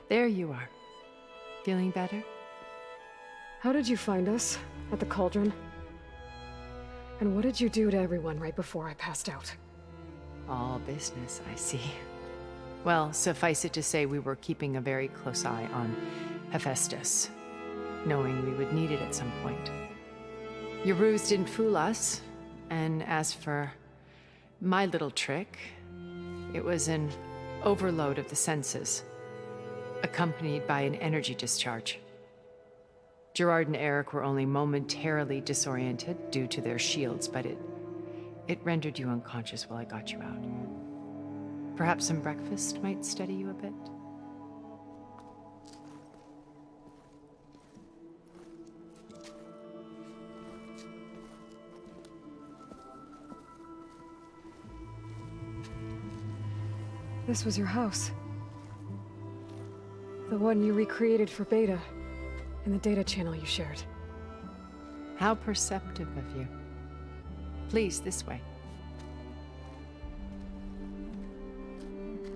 There you are. Feeling better? How did you find us? At the cauldron? And what did you do to everyone right before I passed out? All business, I see. Well, suffice it to say we were keeping a very close eye on Hephaestus, knowing we would need it at some point. Your ruse didn't fool us, and as for my little trick, it was an overload of the senses, accompanied by an energy discharge. Gerard and Eric were only momentarily disoriented due to their shields, but it rendered you unconscious while I got you out. Perhaps some breakfast might steady you a bit? This was your house. The one you recreated for Beta, in the data channel you shared. How perceptive of you. Please, this way.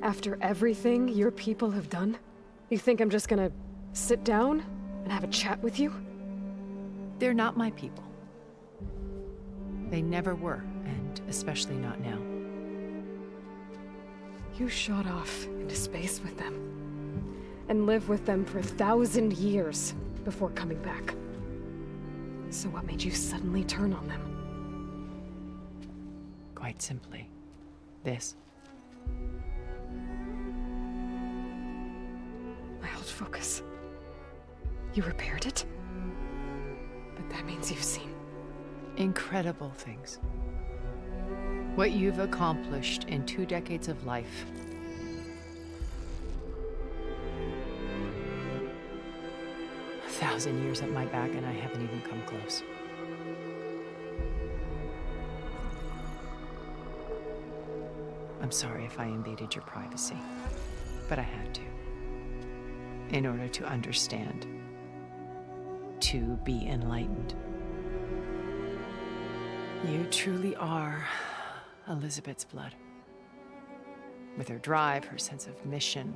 After everything your people have done, you think I'm just gonna sit down and have a chat with you? They're not my people. They never were, and especially not now. You shot off into space with them, and lived with them for 1,000 years before coming back. So what made you suddenly turn on them? Quite simply, this. My old focus. You repaired it? But that means you've seen incredible things. What you've accomplished in 2 decades of life. A 1,000 years at my back and I haven't even come close. I'm sorry if I invaded your privacy, but I had to. In order to understand. To be enlightened. You truly are Elizabeth's blood. With her drive, her sense of mission,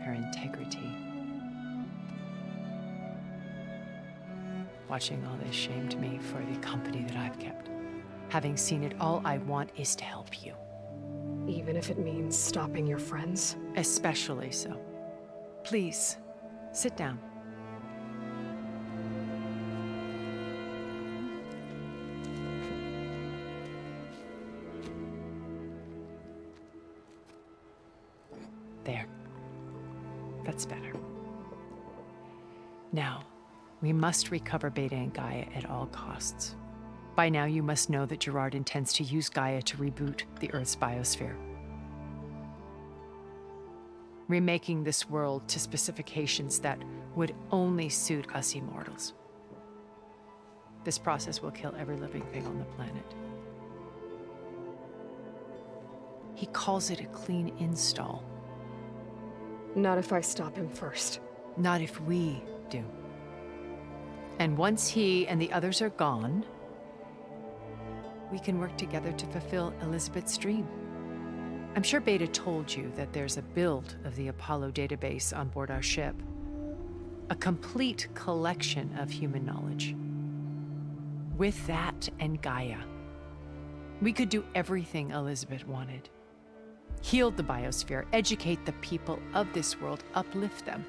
her integrity. Watching all this shamed me for the company that I've kept. Having seen it, all I want is to help you. Even if it means stopping your friends? Especially so. Please, sit down. There. That's better. Now, we must recover Beta and Gaia at all costs. By now, you must know that Gerard intends to use Gaia to reboot the Earth's biosphere. Remaking this world to specifications that would only suit us immortals. This process will kill every living thing on the planet. He calls it a clean install. Not if I stop him first. Not if we do. And once he and the others are gone, we can work together to fulfill Elizabeth's dream. I'm sure Beta told you that there's a build of the Apollo database on board our ship. A complete collection of human knowledge. With that and Gaia, we could do everything Elizabeth wanted. Heal the biosphere, educate the people of this world, uplift them.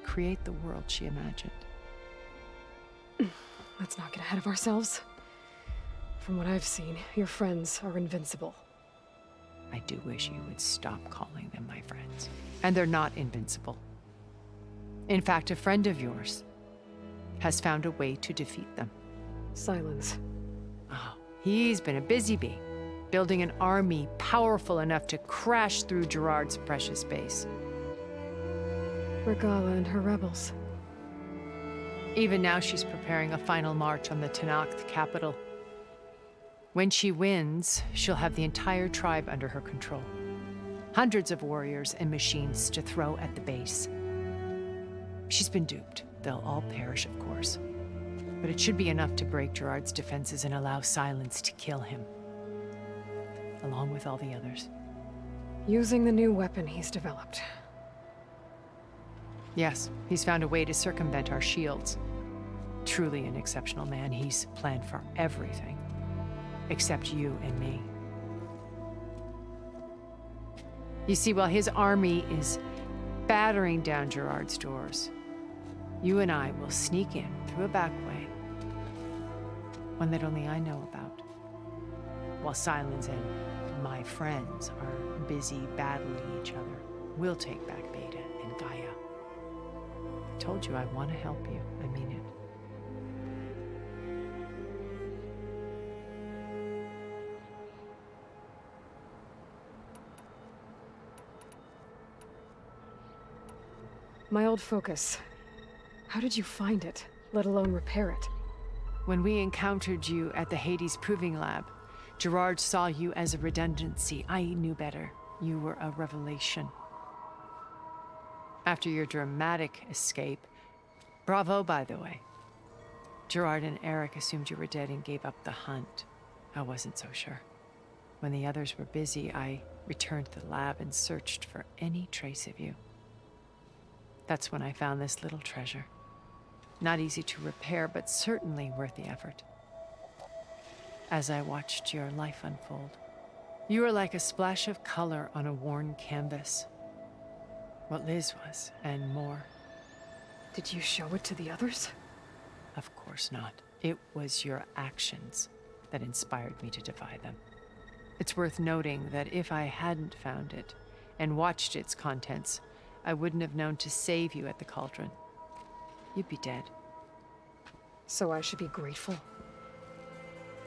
Create the world she imagined. Let's not get ahead of ourselves. From what I've seen, your friends are invincible. I do wish you would stop calling them my friends. And they're not invincible. In fact, a friend of yours has found a way to defeat them. Silence. Oh, he's been a busy bee, building an army powerful enough to crash through Gerard's precious base. Regala and her rebels. Even now, she's preparing a final march on the Tenakth capital. When she wins, she'll have the entire tribe under her control. Hundreds of warriors and machines to throw at the base. She's been duped. They'll all perish, of course. But it should be enough to break Gerard's defenses and allow Silence to kill him. Along with all the others. Using the new weapon he's developed. Yes, he's found a way to circumvent our shields. Truly an exceptional man. He's planned for everything. Except you and me. You see, while his army is battering down Gerard's doors, you and I will sneak in through a back way. One that only I know about. While Silence and my friends are busy battling each other, we'll take back Beta and Gaia. I told you I want to help you. I mean it. My old focus. How did you find it, let alone repair it? When we encountered you at the Hades Proving Lab, Gerard saw you as a redundancy. I knew better. You were a revelation. After your dramatic escape, bravo, by the way. Gerard and Eric assumed you were dead and gave up the hunt. I wasn't so sure. When the others were busy, I returned to the lab and searched for any trace of you. That's when I found this little treasure. Not easy to repair, but certainly worth the effort. As I watched your life unfold, you were like a splash of color on a worn canvas. What Liz was, and more. Did you show it to the others? Of course not. It was your actions that inspired me to defy them. It's worth noting that if I hadn't found it and watched its contents, I wouldn't have known to save you at the cauldron. You'd be dead. So I should be grateful?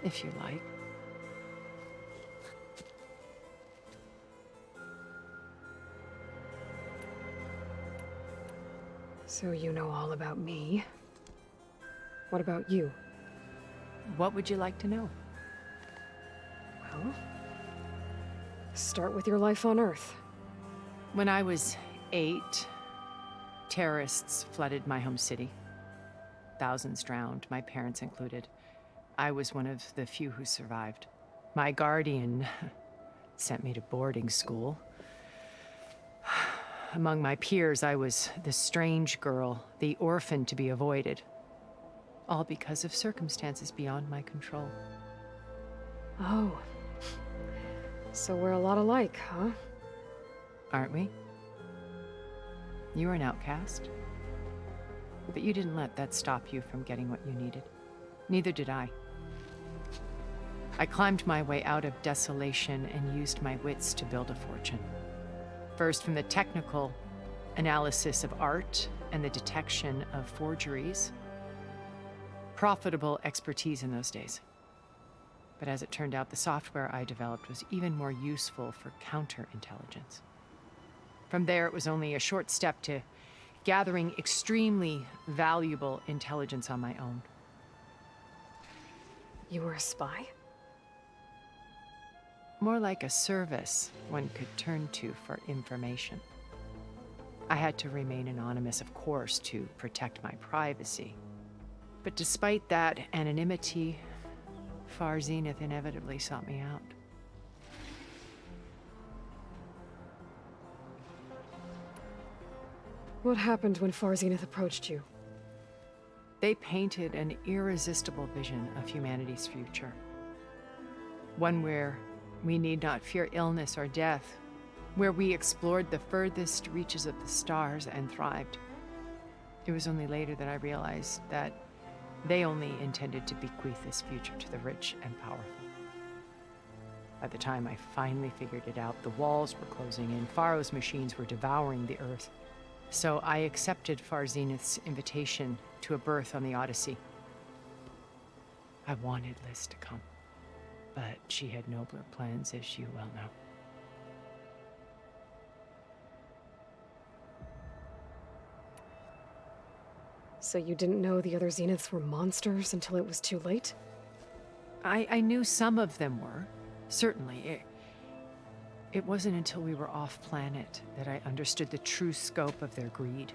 If you like. So you know all about me. What about you? What would you like to know? Well, start with your life on Earth. When I was 8, terrorists flooded my home city. Thousands drowned, my parents included. I was one of the few who survived. My guardian sent me to boarding school. Among my peers, I was the strange girl, the orphan to be avoided. All because of circumstances beyond my control. Oh. So we're a lot alike, huh? Aren't we? You were an outcast. But you didn't let that stop you from getting what you needed. Neither did I. I climbed my way out of desolation and used my wits to build a fortune. First, from the technical analysis of art and the detection of forgeries. Profitable expertise in those days. But as it turned out, the software I developed was even more useful for counterintelligence. From there, it was only a short step to gathering extremely valuable intelligence on my own. You were a spy? More like a service one could turn to for information. I had to remain anonymous, of course, to protect my privacy. But despite that anonymity, Far Zenith inevitably sought me out. What happened when Far Zenith approached you? They painted an irresistible vision of humanity's future. One where we need not fear illness or death, where we explored the furthest reaches of the stars and thrived. It was only later that I realized that they only intended to bequeath this future to the rich and powerful. By the time I finally figured it out, the walls were closing in, Pharaoh's machines were devouring the earth. So I accepted Far Zenith's invitation to a berth on the Odyssey. I wanted Liz to come, but she had nobler plans, as you well know. So you didn't know the other Zeniths were monsters until it was too late? I knew some of them were, certainly. It wasn't until we were off-planet that I understood the true scope of their greed.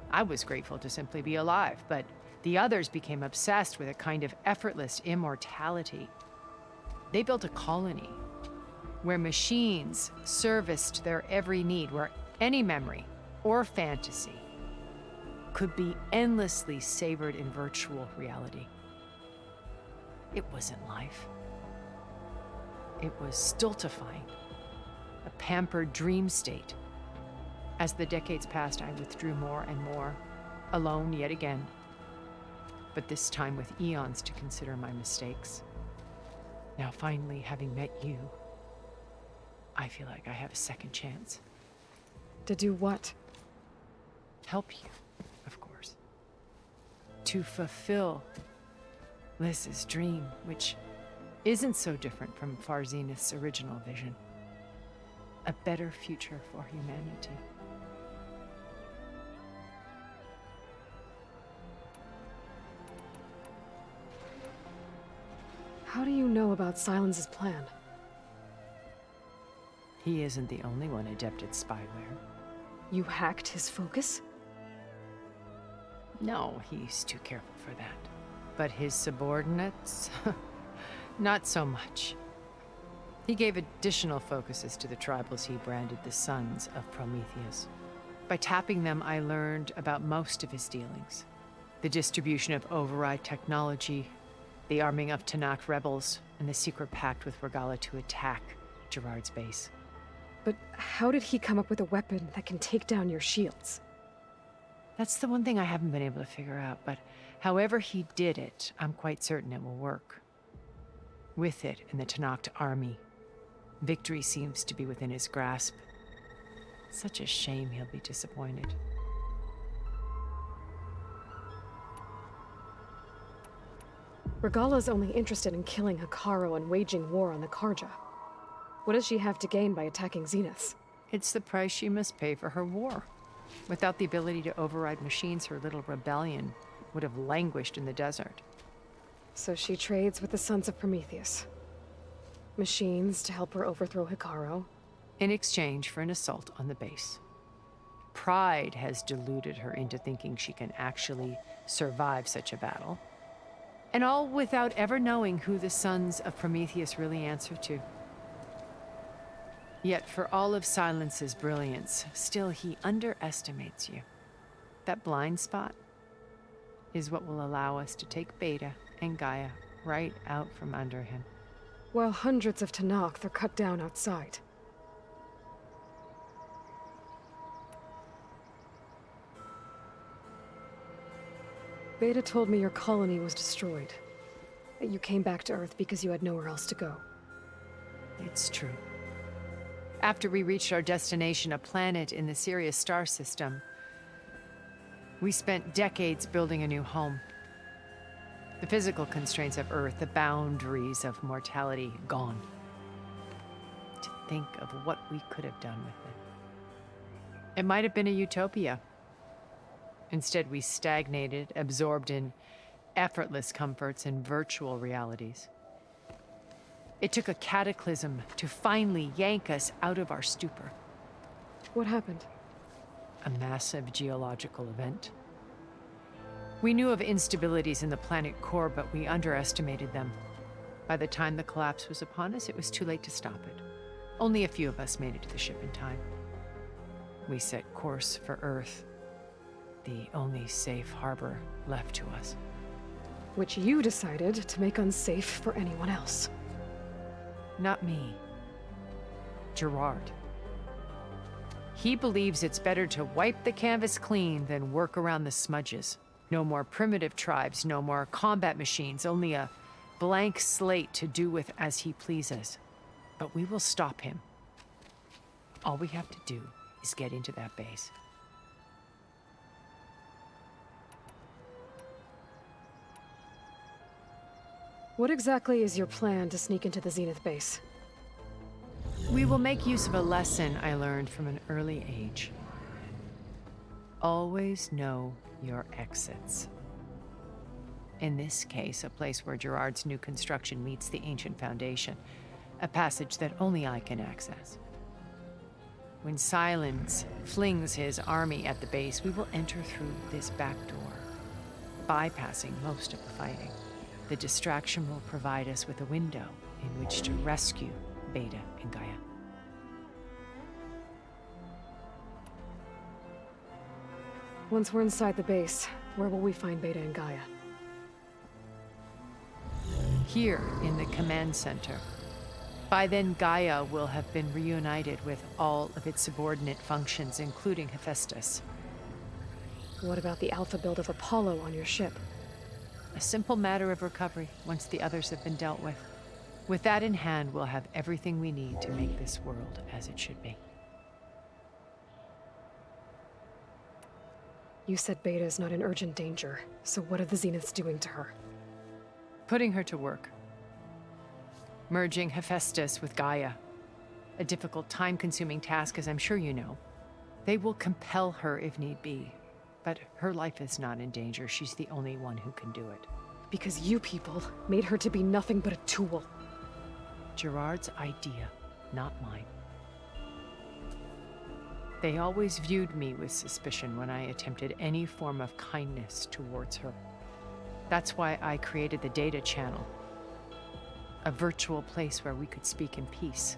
I was grateful to simply be alive, but the others became obsessed with a kind of effortless immortality. They built a colony, where machines serviced their every need, where any memory or fantasy could be endlessly savored in virtual reality. It wasn't life. It was stultifying, a pampered dream state. As the decades passed, I withdrew more and more, alone yet again, but this time with eons to consider my mistakes. Now finally, having met you, I feel like I have a second chance. To do what? Help you, of course. To fulfill Liz's dream, which isn't so different from Farzenith's original vision. A better future for humanity. How do you know about Silence's plan? He isn't the only one adept at spyware. You hacked his focus? No, he's too careful for that. But his subordinates? Not so much. He gave additional focuses to the tribals he branded the Sons of Prometheus. By tapping them, I learned about most of his dealings. The distribution of override technology, the arming of Tanakh rebels, and the secret pact with Regala to attack Gerard's base. But how did he come up with a weapon that can take down your shields? That's the one thing I haven't been able to figure out, but however he did it, I'm quite certain it will work. With it and the Tanakh army, victory seems to be within his grasp. Such a shame he'll be disappointed. Regala's only interested in killing Hekarro and waging war on the Karja. What does she have to gain by attacking Zeniths? It's the price she must pay for her war. Without the ability to override machines, her little rebellion would have languished in the desert. So she trades with the Sons of Prometheus. Machines to help her overthrow Hekarro. In exchange for an assault on the base. Pride has deluded her into thinking she can actually survive such a battle. And all without ever knowing who the Sons of Prometheus really answer to. Yet for all of Silence's brilliance, still he underestimates you. That blind spot is what will allow us to take Beta and Gaia right out from under him. While hundreds of Tanakh are cut down outside. Beta told me your colony was destroyed. That you came back to Earth because you had nowhere else to go. It's true. After we reached our destination, a planet in the Sirius star system, we spent decades building a new home. The physical constraints of Earth, the boundaries of mortality, gone. To think of what we could have done with it. It might have been a utopia. Instead, we stagnated, absorbed in effortless comforts and virtual realities. It took a cataclysm to finally yank us out of our stupor. What happened? A massive geological event. We knew of instabilities in the planet core, but we underestimated them. By the time the collapse was upon us, it was too late to stop it. Only a few of us made it to the ship in time. We set course for Earth, the only safe harbor left to us. Which you decided to make unsafe for anyone else. Not me. Gerard. He believes it's better to wipe the canvas clean than work around the smudges. No more primitive tribes, no more combat machines, only a blank slate to do with as he pleases. But we will stop him. All we have to do is get into that base. What exactly is your plan to sneak into the Zenith base? We will make use of a lesson I learned from an early age. Always know your exits. In this case, a place where Gerard's new construction meets the ancient foundation, a passage that only I can access. When Silence flings his army at the base, we will enter through this back door, bypassing most of the fighting. The distraction will provide us with a window in which to rescue Beta and Gaia. Once we're inside the base, where will we find Beta and Gaia? Here in the command center. By then, Gaia will have been reunited with all of its subordinate functions, including Hephaestus. What about the alpha build of Apollo on your ship? A simple matter of recovery once the others have been dealt with. With that in hand, we'll have everything we need to make this world as it should be. You said Beta is not in urgent danger, so what are the Zeniths doing to her? Putting her to work. Merging Hephaestus with Gaia. A difficult, time-consuming task, as I'm sure you know. They will compel her if need be. But her life is not in danger. She's the only one who can do it. Because you people made her to be nothing but a tool. Gerard's idea, not mine. They always viewed me with suspicion when I attempted any form of kindness towards her. That's why I created the data channel. A virtual place where we could speak in peace.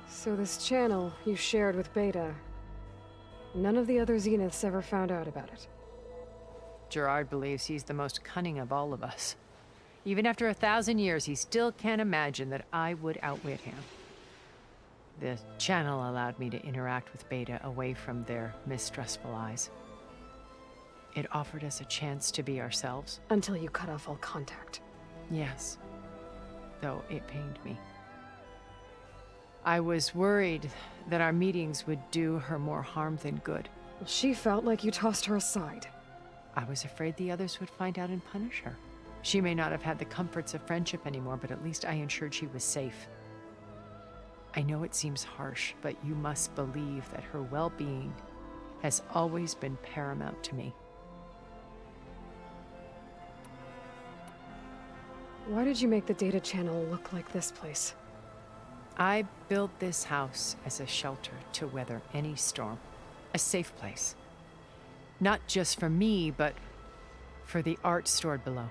So this channel you shared with Beta, none of the other Zeniths ever found out about it. Gerard believes he's the most cunning of all of us. Even after 1,000 years, he still can't imagine that I would outwit him. The channel allowed me to interact with Beta away from their mistrustful eyes. It offered us a chance to be ourselves. Until you cut off all contact. Yes, though it pained me. I was worried that our meetings would do her more harm than good. Well, she felt like you tossed her aside. I was afraid the others would find out and punish her. She may not have had the comforts of friendship anymore, but at least I ensured she was safe. I know it seems harsh, but you must believe that her well-being has always been paramount to me. Why did you make the data channel look like this place? I built this house as a shelter to weather any storm. A safe place. Not just for me, but for the art stored below.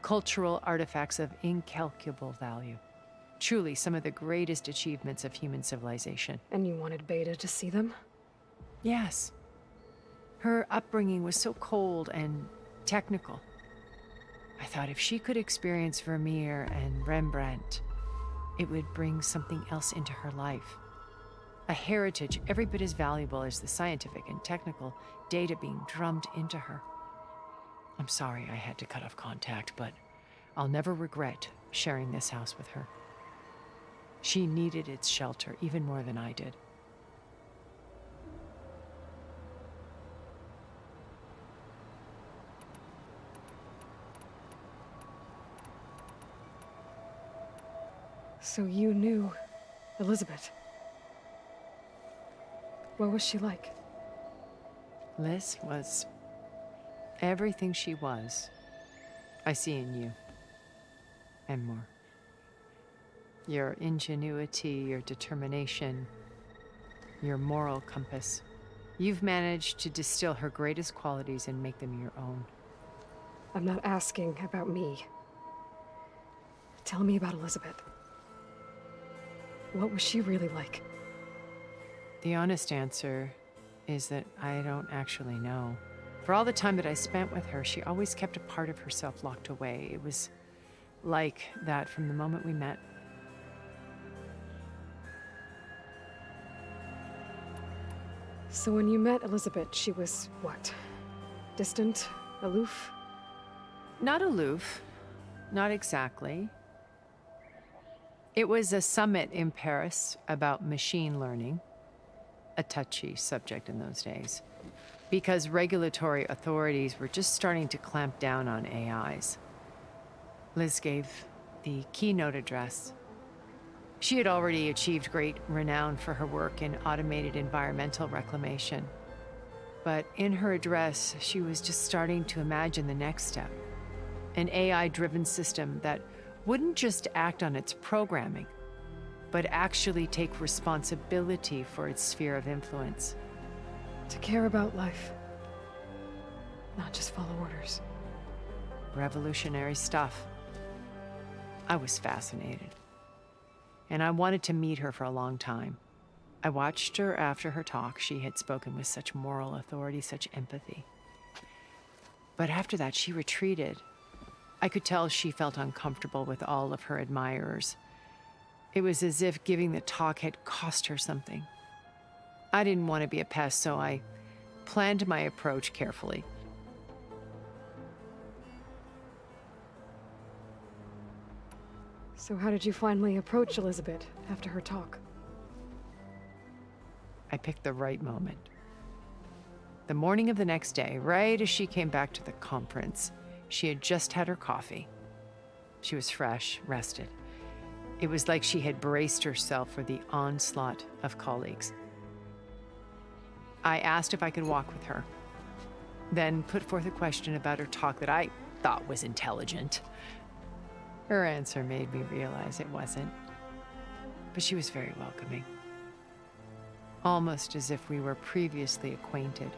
Cultural artifacts of incalculable value. Truly some of the greatest achievements of human civilization. And you wanted Beta to see them? Yes. Her upbringing was so cold and technical. I thought if she could experience Vermeer and Rembrandt, it would bring something else into her life. A heritage every bit as valuable as the scientific and technical data being drummed into her. I'm sorry I had to cut off contact, but I'll never regret sharing this house with her. She needed its shelter even more than I did. So you knew Elizabeth. What was she like? Liz was everything she was. I see in you. And more. Your ingenuity, your determination, your moral compass. You've managed to distill her greatest qualities and make them your own. I'm not asking about me. Tell me about Elizabeth. What was she really like? The honest answer is that I don't actually know. For all the time that I spent with her, she always kept a part of herself locked away. It was like that from the moment we met. So when you met Elizabeth, she was what? Distant? Aloof? Not aloof. Not exactly. It was a summit in Paris about machine learning. A touchy subject in those days. Because regulatory authorities were just starting to clamp down on AIs. Liz gave the keynote address. She had already achieved great renown for her work in automated environmental reclamation. But in her address, she was just starting to imagine the next step. An AI-driven system that wouldn't just act on its programming, but actually take responsibility for its sphere of influence. To care about life. Not just follow orders. revolutionary stuff. I was fascinated, and I wanted to meet her for a long time. I watched her after her talk. She had spoken with such moral authority, such empathy. But after that, she retreated. I could tell she felt uncomfortable with all of her admirers. It was as if giving the talk had cost her something. I didn't want to be a pest, so I planned my approach carefully. So how did you finally approach Elizabeth after her talk? I picked the right moment. The morning of the next day, right as she came back to the conference, she had just had her coffee. She was fresh, rested. It was like she had braced herself for the onslaught of colleagues. I asked if I could walk with her, then put forth a question about her talk that I thought was intelligent. Her answer made me realize it wasn't, but she was very welcoming. Almost as if we were previously acquainted.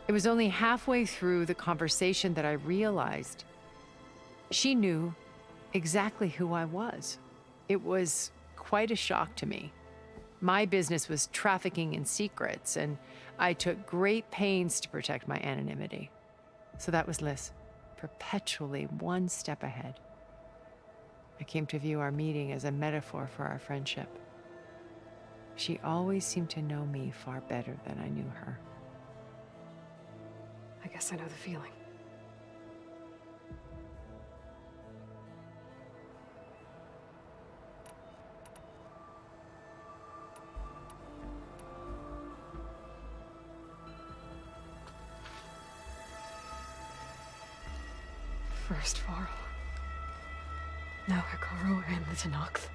It was only halfway through the conversation that I realized she knew exactly who I was. It was quite a shock to me. My business was trafficking in secrets, and I took great pains to protect my anonymity. So that was Liz, perpetually one step ahead. I came to view our meeting as a metaphor for our friendship. She always seemed to know me far better than I knew her. I guess I know the feeling. First Varl. Now Hikaru and the Tenakth.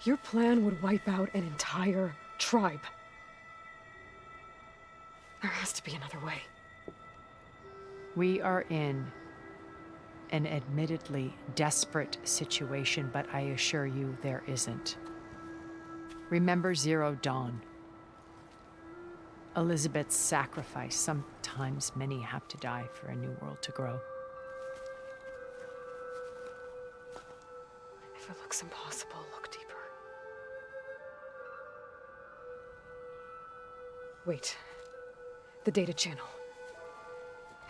Your plan would wipe out an entire tribe. There has to be another way. We are in an admittedly desperate situation, but I assure you there isn't. Remember Zero Dawn. Elizabeth's sacrifice. Sometimes many have to die for a new world to grow. If it looks impossible, look deeper. Wait. The data channel.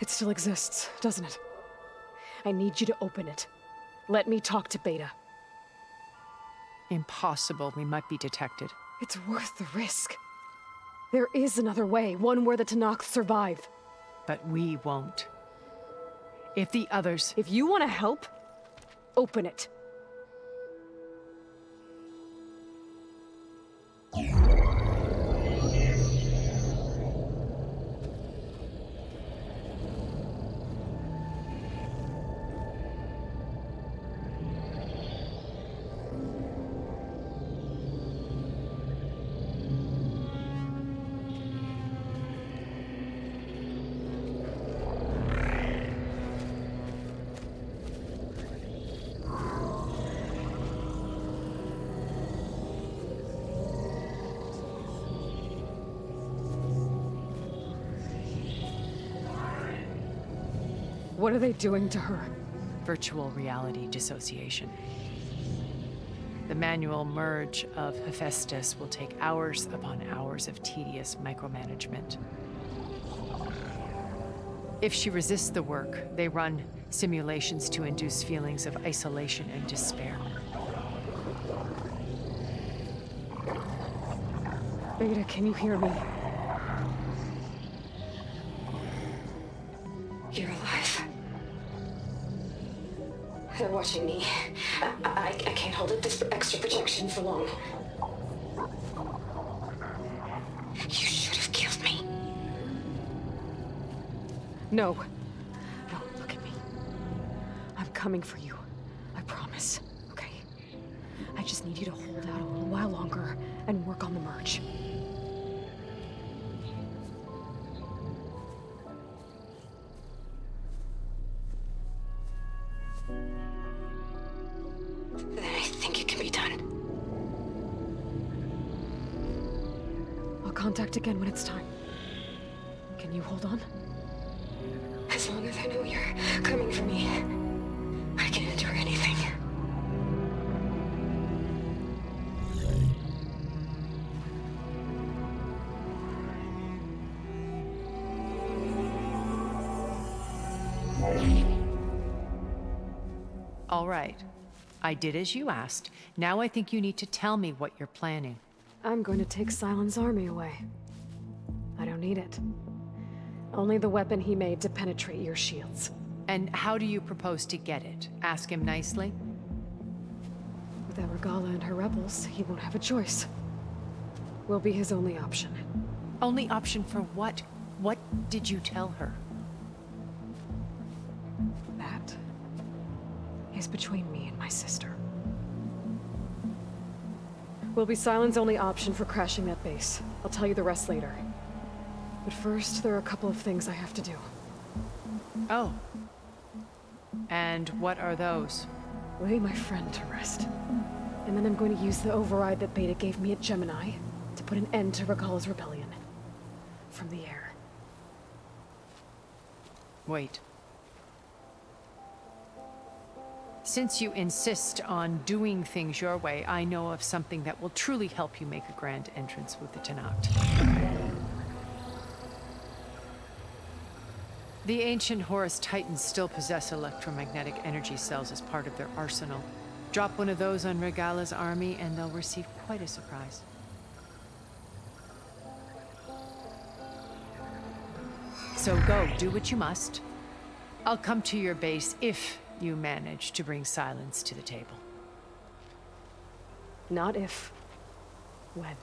It still exists, doesn't it? I need you to open it. Let me talk to Beta. Impossible. We might be detected. It's worth the risk. There is another way, one where the Tenakth survive. But we won't. If the others... If you want to help, open it. What are they doing to her? Virtual reality dissociation. The manual merge of Hephaestus will take hours upon hours of tedious micromanagement. If she resists the work, they run simulations to induce feelings of isolation and despair. Beta, can you hear me? You're alive. They're watching me. I can't hold up this extra projection for long. You should have killed me. No. No, look at me. I'm coming for you. I promise, okay? I just need you to hold out a little while longer and work on the merge. Then I think it can be done. I'll contact again when it's time. Can you hold on? As long as I know you're coming for me, I can endure anything. All right. I did as you asked. Now I think you need to tell me what you're planning. I'm going to take Sylens' army away. I don't need it. Only the weapon he made to penetrate your shields. And how do you propose to get it? Ask him nicely? Without Regala and her rebels, he won't have a choice. We'll be his only option. Only option for what? What did you tell her? That is between me and my sister. Will be Sylens' only option for crashing that base. I'll tell you the rest later. But first, there are a couple of things I have to do. Oh. And what are those? Lay my friend to rest. And then I'm going to use the override that Beta gave me at Gemini to put an end to Regala's rebellion. From the air. Wait. Since you insist on doing things your way, I know of something that will truly help you make a grand entrance with the Tenakth. The ancient Horus Titans still possess electromagnetic energy cells as part of their arsenal. Drop one of those on Regala's army and they'll receive quite a surprise. So go, do what you must. I'll come to your base if you manage to bring Sylens to the table. Not if. When.